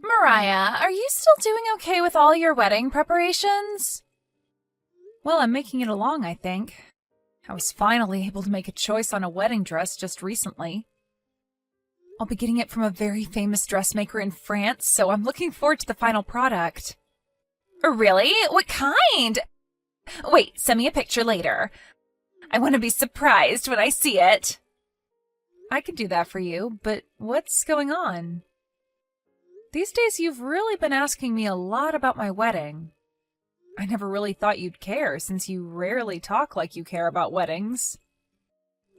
Mariah, are you still doing okay with all your wedding preparations? Well, I'm making it along, I think. I was finally able to make a choice on a wedding dress just recently. I'll be getting it from a very famous dressmaker in France, so I'm looking forward to the final product. Really? What kind? Wait, send me a picture later. I want to be surprised when I see it. I can do that for you, but what's going on? These days you've really been asking me a lot about my wedding. I never really thought you'd care, since you rarely talk like you care about weddings.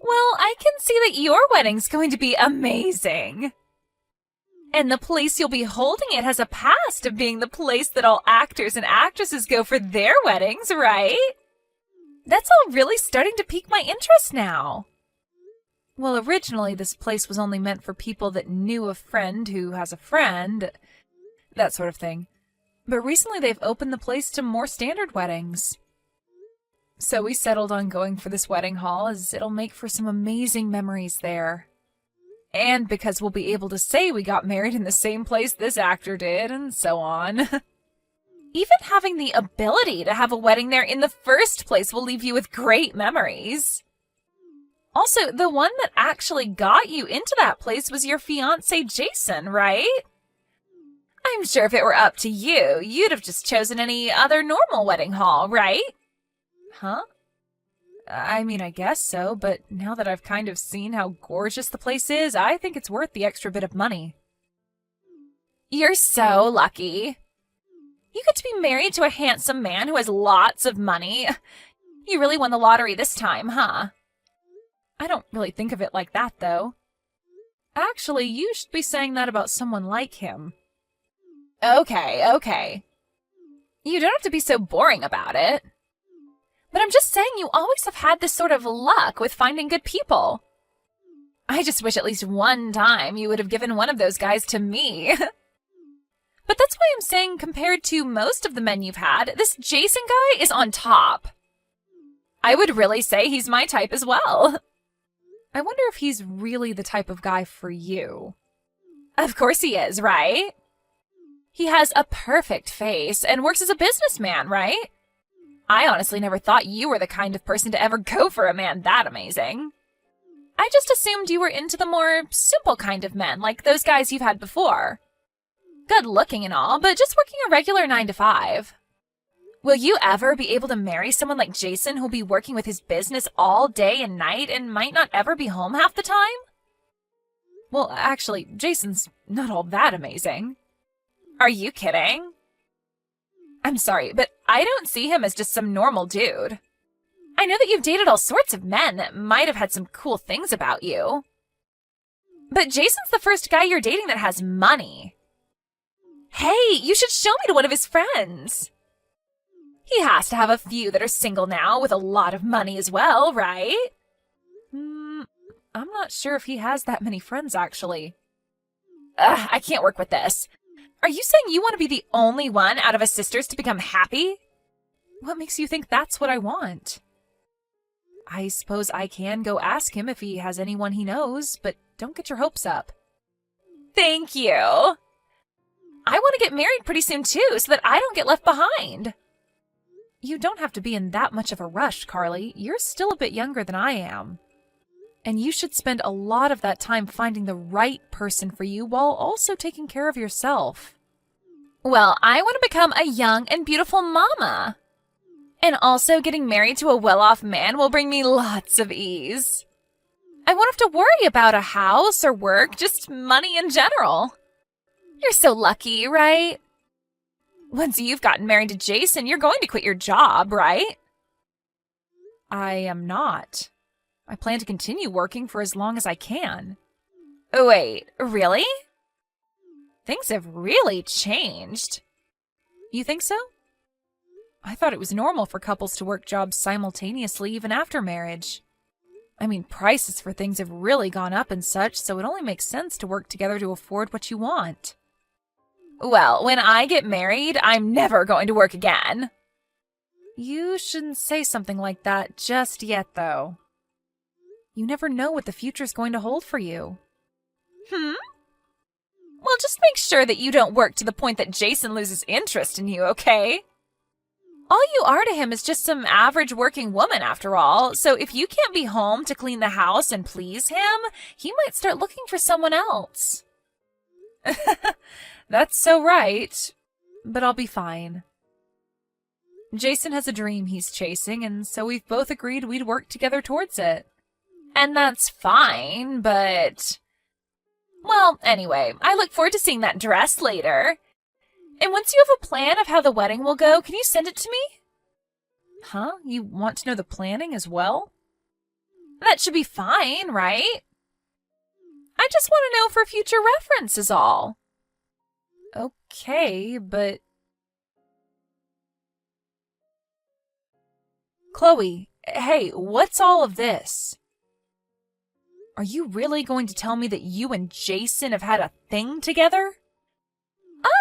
Well, I can see that your wedding's going to be amazing. And the place you'll be holding it has a past of being the place that all actors and actresses go for their weddings, right? That's all really starting to pique my interest now. Well, originally this place was only meant for people that knew a friend who has a friend, that sort of thing. But recently they've opened the place to more standard weddings. So we settled on going for this wedding hall, as it'll make for some amazing memories there. And because we'll be able to say we got married in the same place this actor did, and so on. Even having the ability to have a wedding there in the first place will leave you with great memories. Also, the one that actually got you into that place was your fiancé, Jason, right? I'm sure if it were up to you, you'd have just chosen any other normal wedding hall, right? Huh? I mean, I guess so, but now that I've kind of seen how gorgeous the place is, I think it's worth the extra bit of money. You're so lucky. You get to be married to a handsome man who has lots of money. You really won the lottery this time, huh? I don't really think of it like that, though. Actually, you should be saying that about someone like him. Okay. You don't have to be so boring about it. But I'm just saying you always have had this sort of luck with finding good people. I just wish at least one time you would have given one of those guys to me. But that's why I'm saying compared to most of the men you've had, this Jason guy is on top. I would really say he's my type as well. I wonder if he's really the type of guy for you. Of course he is, right? He has a perfect face and works as a businessman, right? I honestly never thought you were the kind of person to ever go for a man that amazing. I just assumed you were into the more simple kind of men, like those guys you've had before. Good looking and all, but just working a regular 9 to 5. Will you ever be able to marry someone like Jason who'll be working with his business all day and night and might not ever be home half the time? Well, actually, Jason's not all that amazing. Are you kidding? I'm sorry, but I don't see him as just some normal dude. I know that you've dated all sorts of men that might have had some cool things about you. But Jason's the first guy you're dating that has money. Hey, you should show me to one of his friends. He has to have a few that are single now with a lot of money as well, right? I'm not sure if he has that many friends, actually. I can't work with this. Are you saying you want to be the only one out of his sisters to become happy? What makes you think that's what I want? I suppose I can go ask him if he has anyone he knows, but don't get your hopes up. Thank you. I want to get married pretty soon too, so that I don't get left behind. You don't have to be in that much of a rush, Carly. You're still a bit younger than I am. And you should spend a lot of that time finding the right person for you while also taking care of yourself. Well, I want to become a young and beautiful mama. And also getting married to a well-off man will bring me lots of ease. I won't have to worry about a house or work, just money in general. You're so lucky, right? Once you've gotten married to Jason, you're going to quit your job, right? I am not. I plan to continue working for as long as I can. Wait, really? Things have really changed. You think so? I thought it was normal for couples to work jobs simultaneously even after marriage. I mean, prices for things have really gone up and such, so it only makes sense to work together to afford what you want. Well, when I get married, I'm never going to work again. You shouldn't say something like that just yet, though. You never know what the future's going to hold for you. Well, just make sure that you don't work to the point that Jason loses interest in you, okay? All you are to him is just some average working woman, after all, so if you can't be home to clean the house and please him, he might start looking for someone else. That's so right, but I'll be fine. Jason has a dream he's chasing, and so we've both agreed we'd work together towards it. And that's fine, but... Well, anyway, I look forward to seeing that dress later. And once you have a plan of how the wedding will go, can you send it to me? Huh? You want to know the planning as well? That should be fine, right? I just want to know for future reference is all. Okay, but... Chloe, hey, what's all of this? Are you really going to tell me that you and Jason have had a thing together?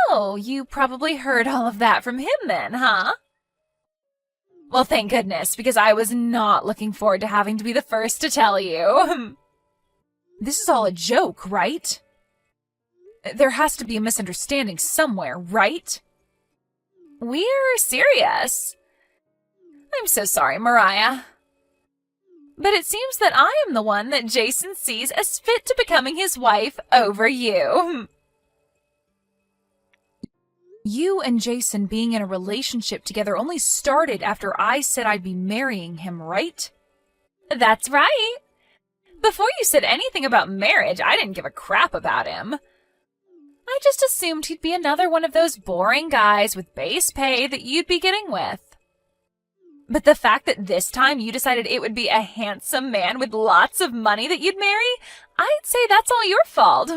Oh, you probably heard all of that from him then, huh? Well, thank goodness, because I was not looking forward to having to be the first to tell you. This is all a joke, right? There has to be a misunderstanding somewhere, right? We're serious. I'm so sorry, Mariah. But it seems that I am the one that Jason sees as fit to becoming his wife over you. You and Jason being in a relationship together only started after I said I'd be marrying him, right? That's right. Before you said anything about marriage, I didn't give a crap about him. I just assumed he'd be another one of those boring guys with base pay that you'd be getting with. But the fact that this time you decided it would be a handsome man with lots of money that you'd marry, I'd say that's all your fault.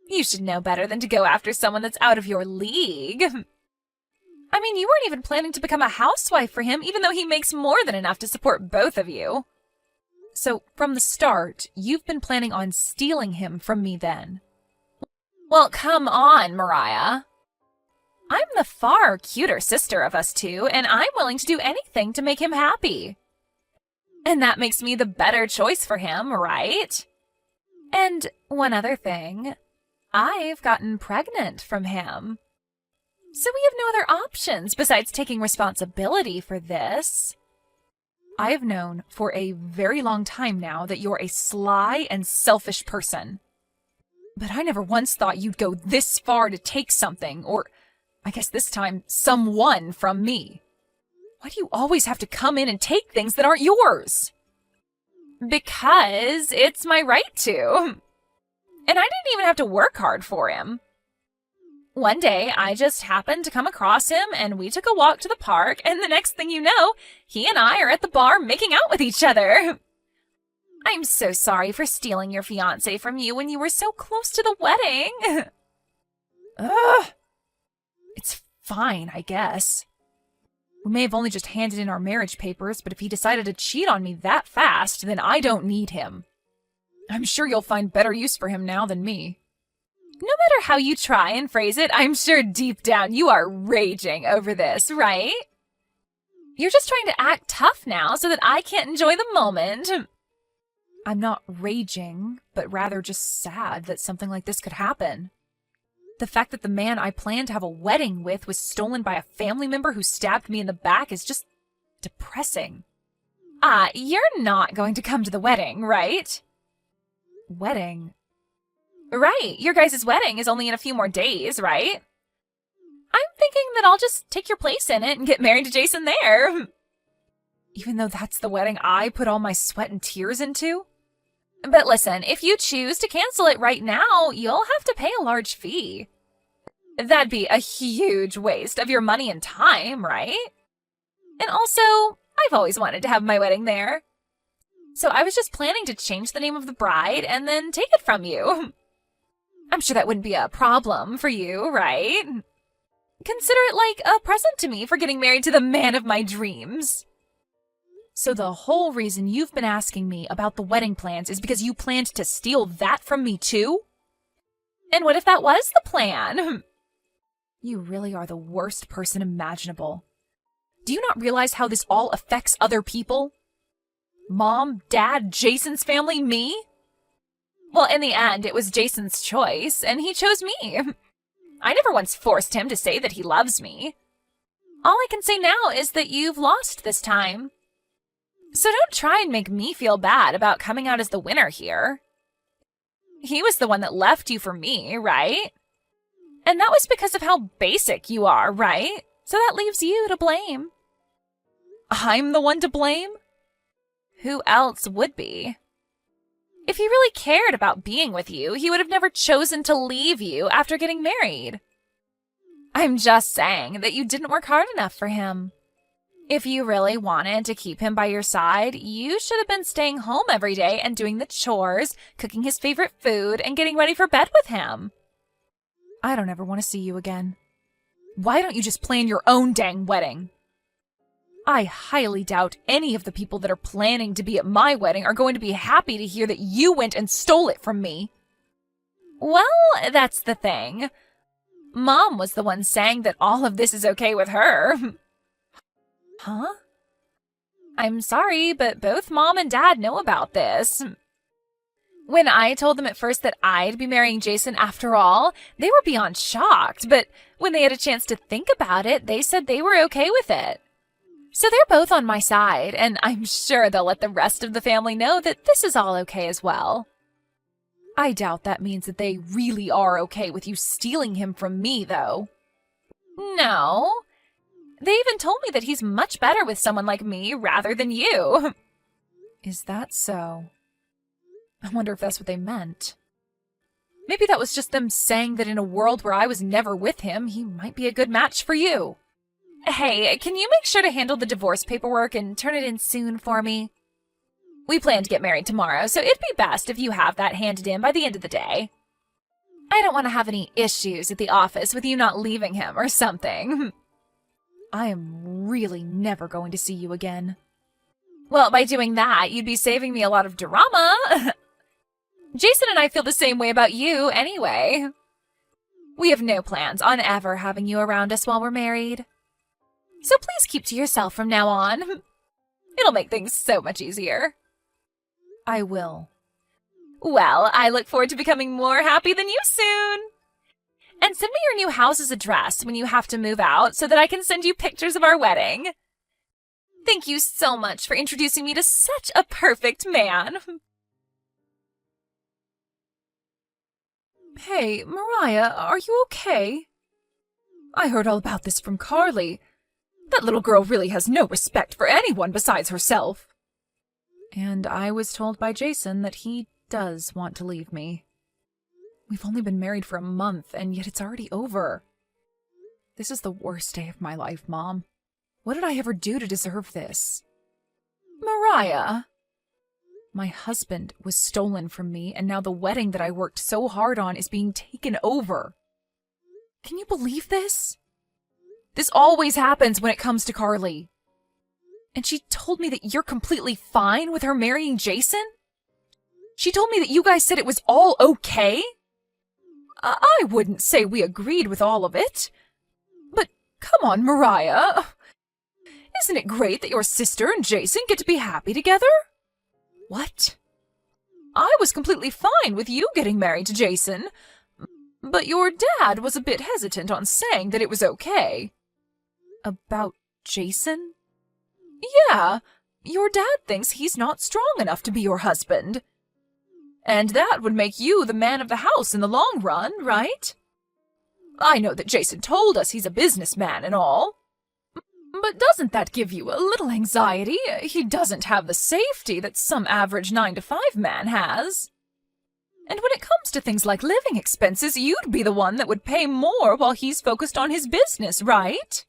You should know better than to go after someone that's out of your league. I mean, you weren't even planning to become a housewife for him, even though he makes more than enough to support both of you. So, from the start, you've been planning on stealing him from me then? Well, come on, Mariah. I'm the far cuter sister of us two, and I'm willing to do anything to make him happy. And that makes me the better choice for him, right? And one other thing, I've gotten pregnant from him. So we have no other options besides taking responsibility for this. I have known for a very long time now that you're a sly and selfish person. But I never once thought you'd go this far to take something, or I guess this time, someone from me. Why do you always have to come in and take things that aren't yours? Because it's my right to. And I didn't even have to work hard for him. One day, I just happened to come across him, and we took a walk to the park, and the next thing you know, he and I are at the bar making out with each other. I'm so sorry for stealing your fiancé from you when you were so close to the wedding. Ugh. It's fine, I guess. We may have only just handed in our marriage papers, but if he decided to cheat on me that fast, then I don't need him. I'm sure you'll find better use for him now than me. No matter how you try and phrase it, I'm sure deep down you are raging over this, right? You're just trying to act tough now so that I can't enjoy the moment. I'm not raging, but rather just sad that something like this could happen. The fact that the man I planned to have a wedding with was stolen by a family member who stabbed me in the back is just depressing. You're not going to come to the wedding, right? Wedding? Right, your guys' wedding is only in a few more days, right? I'm thinking that I'll just take your place in it and get married to Jason there. Even though that's the wedding I put all my sweat and tears into? But listen, if you choose to cancel it right now, you'll have to pay a large fee. That'd be a huge waste of your money and time, right? And also, I've always wanted to have my wedding there. So I was just planning to change the name of the bride and then take it from you. I'm sure that wouldn't be a problem for you, right? Consider it like a present to me for getting married to the man of my dreams. So the whole reason you've been asking me about the wedding plans is because you planned to steal that from me too? And what if that was the plan? You really are the worst person imaginable. Do you not realize how this all affects other people? Mom, Dad, Jason's family, me? Well, in the end, it was Jason's choice, and he chose me. I never once forced him to say that he loves me. All I can say now is that you've lost this time. So don't try and make me feel bad about coming out as the winner here. He was the one that left you for me, right? And that was because of how basic you are, right? So that leaves you to blame. I'm the one to blame? Who else would be? If he really cared about being with you, he would have never chosen to leave you after getting married. I'm just saying that you didn't work hard enough for him. If you really wanted to keep him by your side, you should have been staying home every day and doing the chores, cooking his favorite food, and getting ready for bed with him. I don't ever want to see you again. Why don't you just plan your own dang wedding? I highly doubt any of the people that are planning to be at my wedding are going to be happy to hear that you went and stole it from me. Well, that's the thing. Mom was the one saying that all of this is okay with her. Huh? I'm sorry, but both Mom and Dad know about this. When I told them at first that I'd be marrying Jason after all, they were beyond shocked, but when they had a chance to think about it, they said they were okay with it. So they're both on my side, and I'm sure they'll let the rest of the family know that this is all okay as well. I doubt that means that they really are okay with you stealing him from me, though. No. They even told me that he's much better with someone like me rather than you. Is that so? I wonder if that's what they meant. Maybe that was just them saying that in a world where I was never with him, he might be a good match for you. Hey, can you make sure to handle the divorce paperwork and turn it in soon for me? We plan to get married tomorrow, so it'd be best if you have that handed in by the end of the day. I don't want to have any issues at the office with you not leaving him or something. I am really never going to see you again. Well, by doing that, you'd be saving me a lot of drama. Jason and I feel the same way about you anyway. We have no plans on ever having you around us while we're married. So please keep to yourself from now on. It'll make things so much easier. I will. Well, I look forward to becoming more happy than you soon. And send me your new house's address when you have to move out so that I can send you pictures of our wedding. Thank you so much for introducing me to such a perfect man. Hey, Mariah, are you okay? I heard all about this from Carly. That little girl really has no respect for anyone besides herself. And I was told by Jason that he does want to leave me. We've only been married for a month, and yet it's already over. This is the worst day of my life, Mom. What did I ever do to deserve this? Mariah! My husband was stolen from me, and now the wedding that I worked so hard on is being taken over. Can you believe this? This always happens when it comes to Carly. And she told me that you're completely fine with her marrying Jason? She told me that you guys said it was all okay? I wouldn't say we agreed with all of it. But come on, Mariah. Isn't it great that your sister and Jason get to be happy together? What? I was completely fine with you getting married to Jason, but your dad was a bit hesitant on saying that it was okay. About Jason? Yeah, your dad thinks he's not strong enough to be your husband. And that would make you the man of the house in the long run, right? I know that Jason told us he's a businessman and all. But doesn't that give you a little anxiety? He doesn't have the safety that some average 9-to-5 man has. And when it comes to things like living expenses, you'd be the one that would pay more while he's focused on his business, right?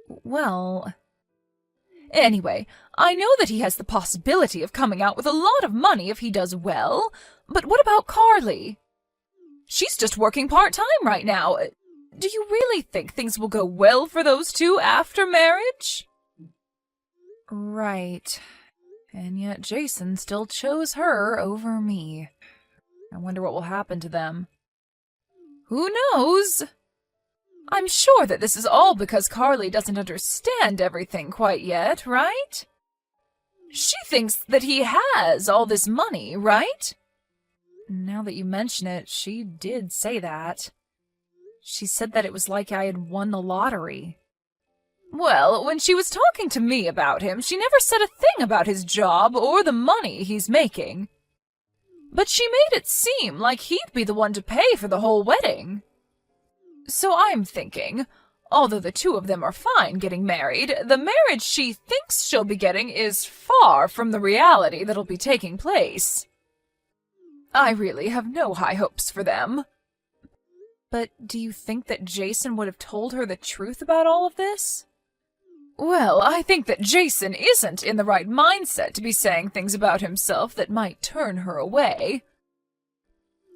Well... Anyway, I know that he has the possibility of coming out with a lot of money if he does well, but what about Carly? She's just working part-time right now. Do you really think things will go well for those two after marriage? Right. And yet Jason still chose her over me. I wonder what will happen to them. Who knows? I'm sure that this is all because Carly doesn't understand everything quite yet, right? She thinks that he has all this money, right? Now that you mention it, she did say that. She said that it was like I had won the lottery. Well, when she was talking to me about him, she never said a thing about his job or the money he's making. But she made it seem like he'd be the one to pay for the whole wedding. So I'm thinking, although the two of them are fine getting married, the marriage she thinks she'll be getting is far from the reality that'll be taking place. I really have no high hopes for them. But do you think that Jason would have told her the truth about all of this? Well, I think that Jason isn't in the right mindset to be saying things about himself that might turn her away.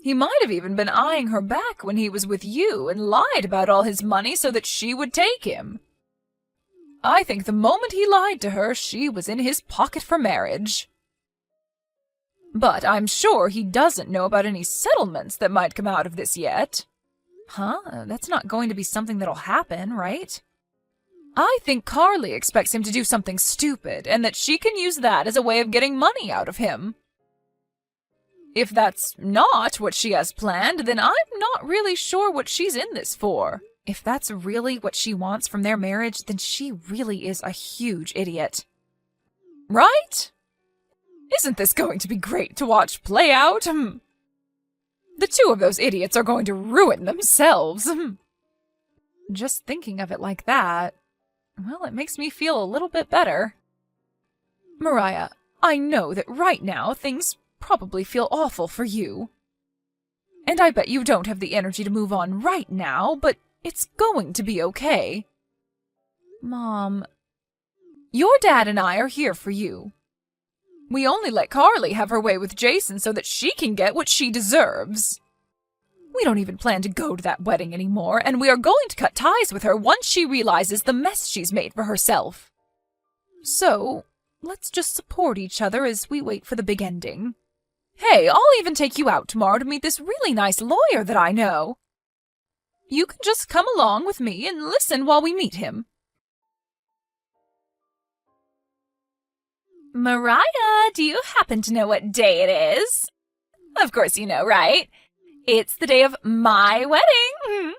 He might have even been eyeing her back when he was with you and lied about all his money so that she would take him. I think the moment he lied to her, she was in his pocket for marriage. But I'm sure he doesn't know about any settlements that might come out of this yet. Huh? That's not going to be something that'll happen, right? I think Carly expects him to do something stupid, and that she can use that as a way of getting money out of him. If that's not what she has planned, then I'm not really sure what she's in this for. If that's really what she wants from their marriage, then she really is a huge idiot. Right? Isn't this going to be great to watch play out? The two of those idiots are going to ruin themselves. Just thinking of it like that, well, it makes me feel a little bit better. Mariah, I know that right now things probably feel awful for you. And I bet you don't have the energy to move on right now, but it's going to be okay. Mom, your dad and I are here for you. We only let Carly have her way with Jason so that she can get what she deserves. We don't even plan to go to that wedding anymore, and we are going to cut ties with her once she realizes the mess she's made for herself. So, let's just support each other as we wait for the big ending. Hey, I'll even take you out tomorrow to meet this really nice lawyer that I know. You can just come along with me and listen while we meet him. Mariah, do you happen to know what day it is? Of course you know, right? It's the day of my wedding.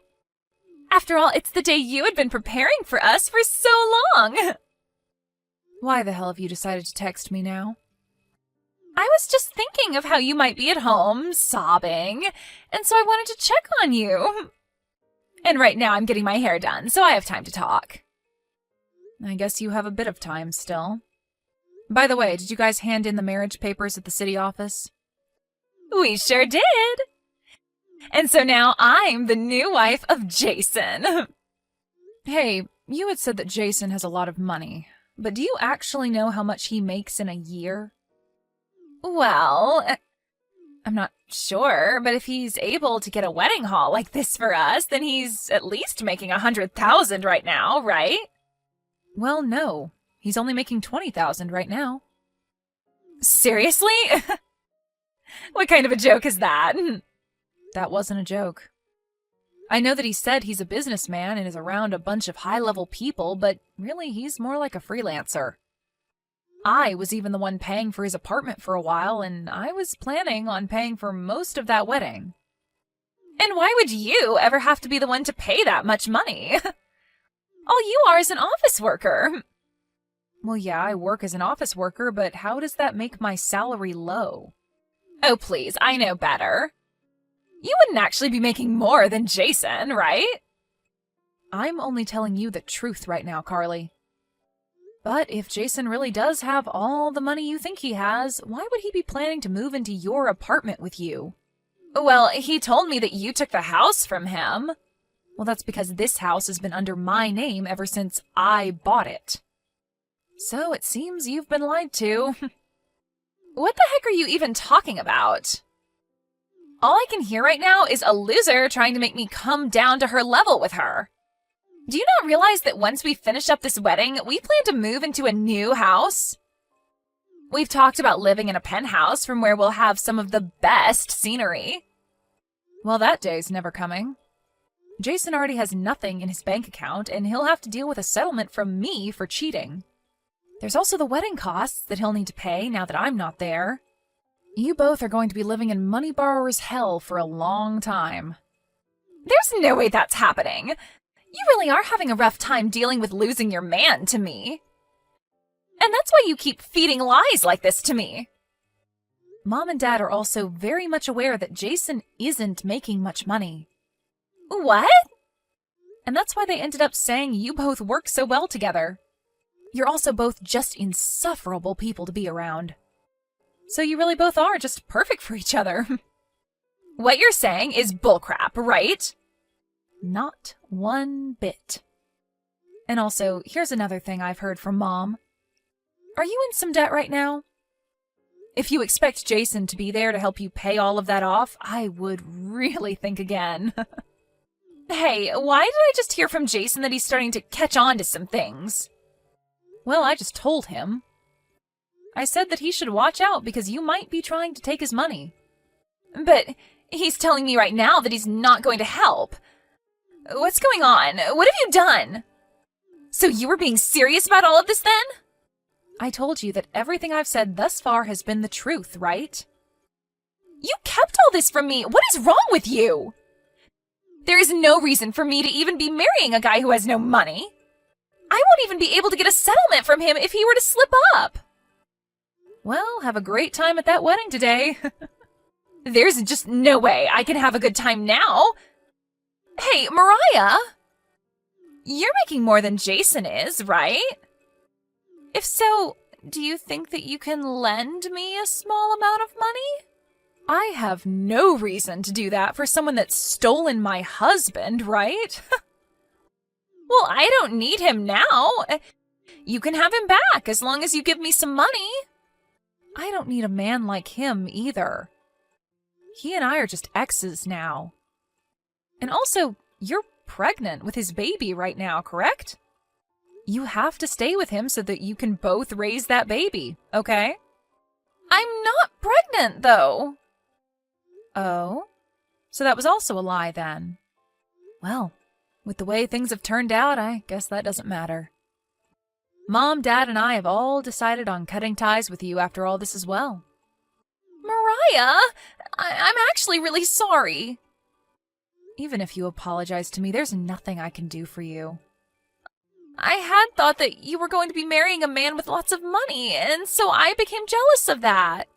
After all, it's the day you had been preparing for us for so long. Why the hell have you decided to text me now? I was just thinking of how you might be at home, sobbing, and so I wanted to check on you. And right now I'm getting my hair done, so I have time to talk. I guess you have a bit of time still. By the way, did you guys hand in the marriage papers at the city office? We sure did. And so now I'm the new wife of Jason. Hey, you had said that Jason has a lot of money, but do you actually know how much he makes in a year? Well, I'm not sure, but if he's able to get a wedding hall like this for us, then he's at least making $100,000 right now, right? Well, no. He's only making $20,000 right now. Seriously? What kind of a joke is that? That wasn't a joke. I know that he said he's a businessman and is around a bunch of high-level people, but really he's more like a freelancer. I was even the one paying for his apartment for a while, and I was planning on paying for most of that wedding. And why would you ever have to be the one to pay that much money? All you are is an office worker. Well, yeah, I work as an office worker, but how does that make my salary low? Oh, please, I know better. You wouldn't actually be making more than Jason, right? I'm only telling you the truth right now, Carly. But if Jason really does have all the money you think he has, why would he be planning to move into your apartment with you? Well, he told me that you took the house from him. Well, that's because this house has been under my name ever since I bought it. So it seems you've been lied to. What the heck are you even talking about? All I can hear right now is a loser trying to make me come down to her level with her. Do you not realize that once we finish up this wedding, we plan to move into a new house? We've talked about living in a penthouse from where we'll have some of the best scenery. Well, that day's never coming. Jason already has nothing in his bank account, and he'll have to deal with a settlement from me for cheating. There's also the wedding costs that he'll need to pay now that I'm not there. You both are going to be living in money borrower's hell for a long time. There's no way that's happening. You really are having a rough time dealing with losing your man to me. And that's why you keep feeding lies like this to me. Mom and Dad are also very much aware that Jason isn't making much money. What? And that's why they ended up saying you both work so well together. You're also both just insufferable people to be around. So you really both are just perfect for each other. What you're saying is bullcrap, right? Not one bit. And also, here's another thing I've heard from Mom. Are you in some debt right now? If you expect Jason to be there to help you pay all of that off, I would really think again. Hey, why did I just hear from Jason that he's starting to catch on to some things? Well, I just told him. I said that he should watch out because you might be trying to take his money. But he's telling me right now that he's not going to help. What's going on? What have you done? So you were being serious about all of this then? I told you that everything I've said thus far has been the truth, right? You kept all this from me. What is wrong with you? There is no reason for me to even be marrying a guy who has no money. I won't even be able to get a settlement from him if he were to slip up. Well, have a great time at that wedding today. There's just no way I can have a good time now. Hey, Mariah! You're making more than Jason is, right? If so, do you think that you can lend me a small amount of money? I have no reason to do that for someone that's stolen my husband, right? Well, I don't need him now. You can have him back as long as you give me some money. I don't need a man like him either. He and I are just exes now. And also, you're pregnant with his baby right now, correct? You have to stay with him so that you can both raise that baby, okay? I'm not pregnant, though. Oh? So that was also a lie, then? Well, with the way things have turned out, I guess that doesn't matter. Mom, Dad, and I have all decided on cutting ties with you after all this as well. Mariah, I'm actually really sorry. Even if you apologize to me, there's nothing I can do for you. I had thought that you were going to be marrying a man with lots of money, and so I became jealous of that.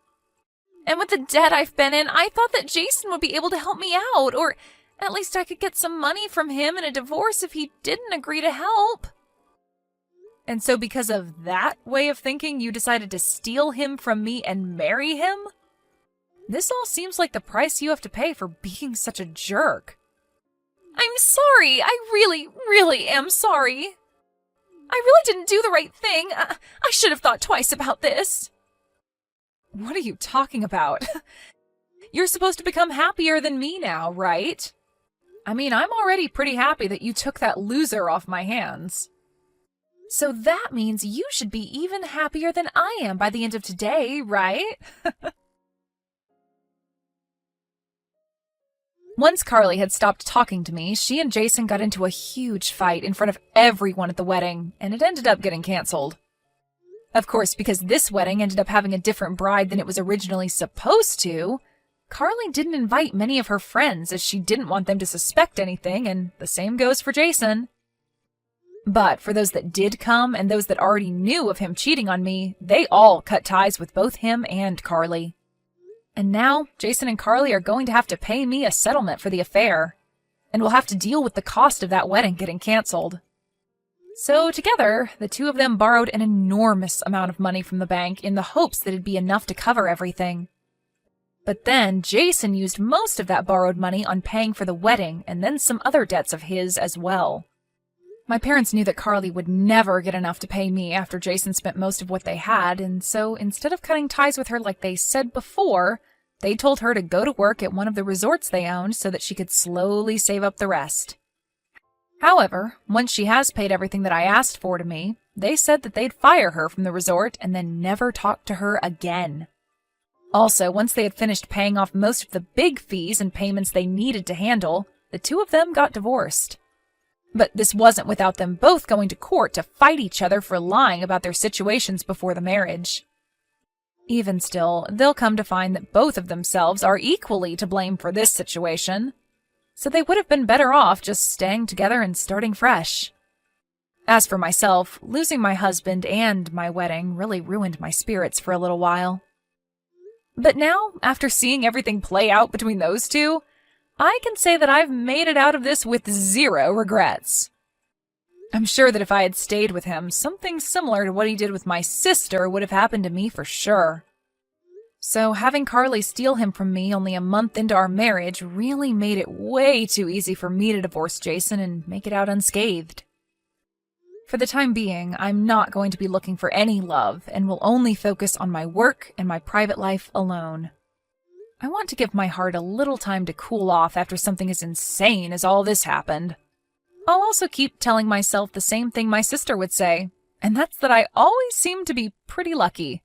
And with the debt I've been in, I thought that Jason would be able to help me out, or at least I could get some money from him in a divorce if he didn't agree to help. And so because of that way of thinking, you decided to steal him from me and marry him? This all seems like the price you have to pay for being such a jerk. I'm sorry. I really, really am sorry. I really didn't do the right thing. I should have thought twice about this. What are you talking about? You're supposed to become happier than me now, right? I mean, I'm already pretty happy that you took that loser off my hands. So that means you should be even happier than I am by the end of today, right? Once Carly had stopped talking to me, she and Jason got into a huge fight in front of everyone at the wedding, and it ended up getting canceled. Of course, because this wedding ended up having a different bride than it was originally supposed to, Carly didn't invite many of her friends as she didn't want them to suspect anything, and the same goes for Jason. But for those that did come and those that already knew of him cheating on me, they all cut ties with both him and Carly. And now, Jason and Carly are going to have to pay me a settlement for the affair, and will have to deal with the cost of that wedding getting canceled. So together, the two of them borrowed an enormous amount of money from the bank in the hopes that it'd be enough to cover everything. But then Jason used most of that borrowed money on paying for the wedding and then some other debts of his as well. My parents knew that Carly would never get enough to pay me after Jason spent most of what they had, and so instead of cutting ties with her like they said before, they told her to go to work at one of the resorts they owned so that she could slowly save up the rest. However, once she has paid everything that I asked for to me, they said that they'd fire her from the resort and then never talk to her again. Also, once they had finished paying off most of the big fees and payments they needed to handle, the two of them got divorced. But this wasn't without them both going to court to fight each other for lying about their situations before the marriage. Even still, they'll come to find that both of themselves are equally to blame for this situation. So they would have been better off just staying together and starting fresh. As for myself, losing my husband and my wedding really ruined my spirits for a little while. But now, after seeing everything play out between those two, I can say that I've made it out of this with zero regrets. I'm sure that if I had stayed with him, something similar to what he did with my sister would have happened to me for sure. So having Carly steal him from me only a month into our marriage really made it way too easy for me to divorce Jason and make it out unscathed. For the time being, I'm not going to be looking for any love and will only focus on my work and my private life alone. I want to give my heart a little time to cool off after something as insane as all this happened. I'll also keep telling myself the same thing my sister would say, and that's that I always seem to be pretty lucky.